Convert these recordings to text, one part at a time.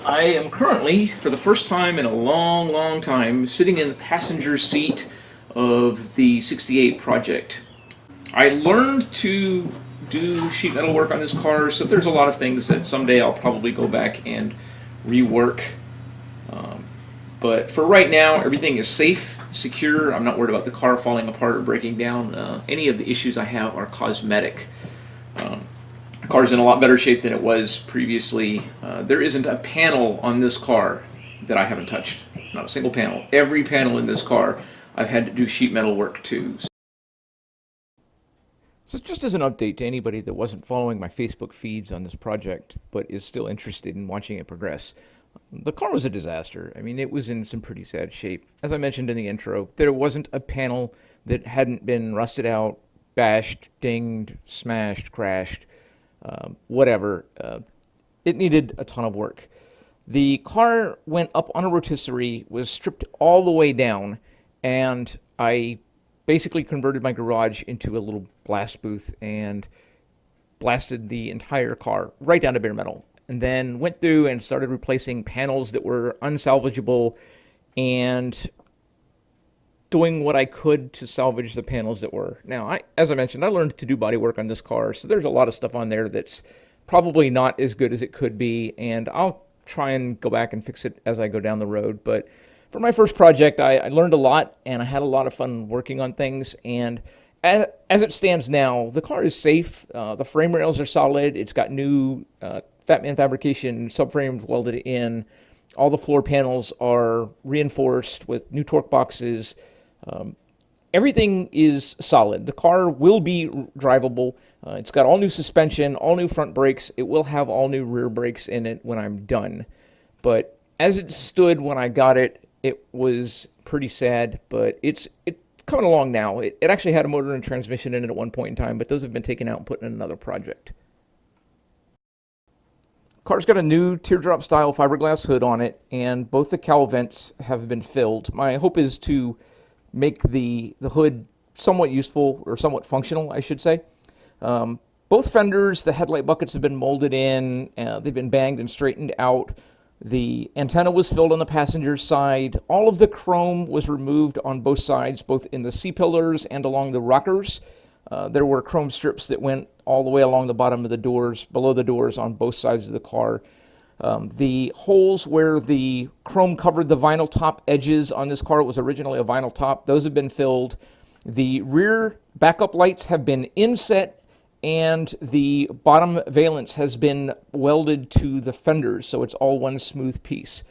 I am currently, for the first time in a long, long time, sitting in the passenger seat of the 68 project. I learned to do sheet metal work on this car, so there's a lot of things that someday I'll probably go back and rework. Um, but for right now, everything is safe, secure. I'm not worried about the car falling apart or breaking down. Any of the issues I have are cosmetic. Um, The car's in a lot better shape than it was previously. There isn't a panel on this car that I haven't touched. Not a single panel. Every panel in this car I've had to do sheet metal work to. So just as an update to anybody that wasn't following my Facebook feeds on this project but is still interested in watching it progress, the car was a disaster. I mean, it was in some pretty sad shape. As I mentioned in the intro, there wasn't a panel that hadn't been rusted out, bashed, dinged, smashed, crashed. Whatever. It needed a ton of work. The car went up on a rotisserie, was stripped all the way down, and I basically converted my garage into a little blast booth and blasted the entire car right down to bare metal. And then went through and started replacing panels that were unsalvageable and doing what I could to salvage the panels that were. Now, as I mentioned, I learned to do body work on this car, so there's a lot of stuff on there that's probably not as good as it could be, and I'll try and go back and fix it as I go down the road. But for my first project, I learned a lot, and I had a lot of fun working on things, and as it stands now, the car is safe. The frame rails are solid. It's got new Fatman fabrication subframes welded in. All the floor panels are reinforced with new torque boxes. Everything is solid. The car will be drivable. It's got all new suspension, all new front brakes. It will have all new rear brakes in it when I'm done. But as it stood when I got it, it was pretty sad, but it's coming along now. It actually had a motor and transmission in it at one point in time, but those have been taken out and put in another project. Car's got a new teardrop style fiberglass hood on it, and both the cowl vents have been filled. My hope is to make the hood somewhat useful, or somewhat functional, I should say. Both fenders, the headlight buckets have been molded in, they've been banged and straightened out. The antenna was filled on the passenger side. All of the chrome was removed on both sides, both in the C-pillars and along the rockers. There were chrome strips that went all the way along the bottom of the doors, below the doors on both sides of the car. The holes where the chrome covered the vinyl top edges on this car, it was originally a vinyl top, those have been filled. The rear backup lights have been inset, and the bottom valance has been welded to the fenders, so it's all one smooth piece.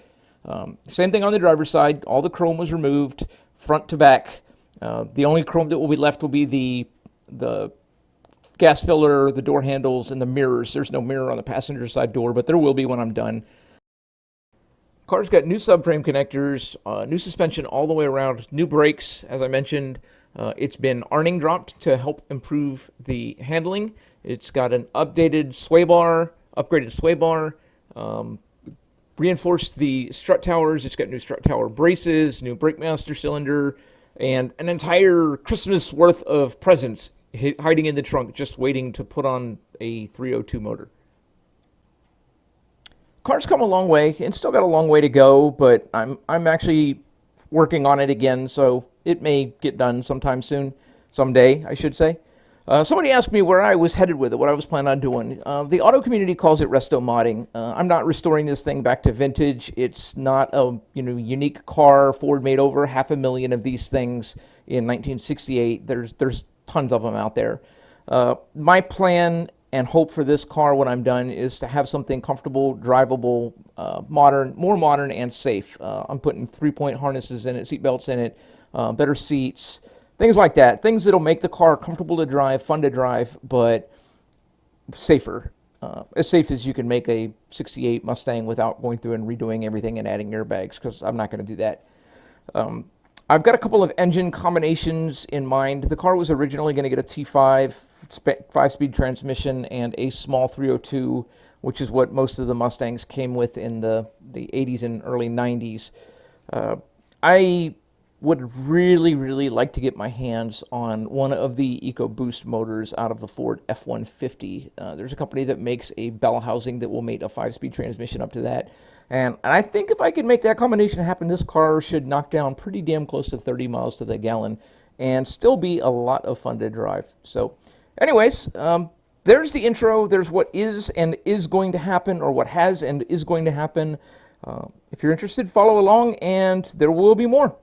Same thing on the driver's side. All the chrome was removed, front to back. The only chrome that will be left will be the gas filler, the door handles, and the mirrors. There's no mirror on the passenger side door, but there will be when I'm done. Car's got new subframe connectors, new suspension all the way around, new brakes, as I mentioned. It's been arning dropped to help improve the handling. It's got an updated sway bar, upgraded sway bar, reinforced the strut towers. It's got new strut tower braces, new brake master cylinder, and an entire Christmas worth of presents hiding in the trunk, just waiting to put on a 302 motor. Car's come a long way, and still got a long way to go, but I'm actually working on it again, so it may get done sometime soon, someday, I should say. Somebody asked me where I was headed with it, what I was planning on doing. The auto community calls it resto-modding. I'm not restoring this thing back to vintage. It's not a unique car. Ford made over 500,000 of these things in 1968. There's tons of them out there. My plan and hope for this car when I'm done is to have something comfortable, drivable, modern, more modern and safe. I'm putting 3-point harnesses in it, seat belts in it, better seats, things like that. Things that'll make the car comfortable to drive, fun to drive, but safer. As safe as you can make a 68 Mustang without going through and redoing everything and adding airbags, because I'm not going to do that. I've got a couple of engine combinations in mind. The car was originally going to get a T5 5-speed transmission and a small 302, which is what most of the Mustangs came with in the 80s and early 90s. I would really, really like to get my hands on one of the EcoBoost motors out of the Ford F-150. There's a company that makes a bell housing that will mate a 5-speed transmission up to that. And I think if I could make that combination happen, this car should knock down pretty damn close to 30 miles to the gallon and still be a lot of fun to drive. So anyways, there's the intro. There's what is and is going to happen, or what has and is going to happen. If you're interested, follow along, and there will be more.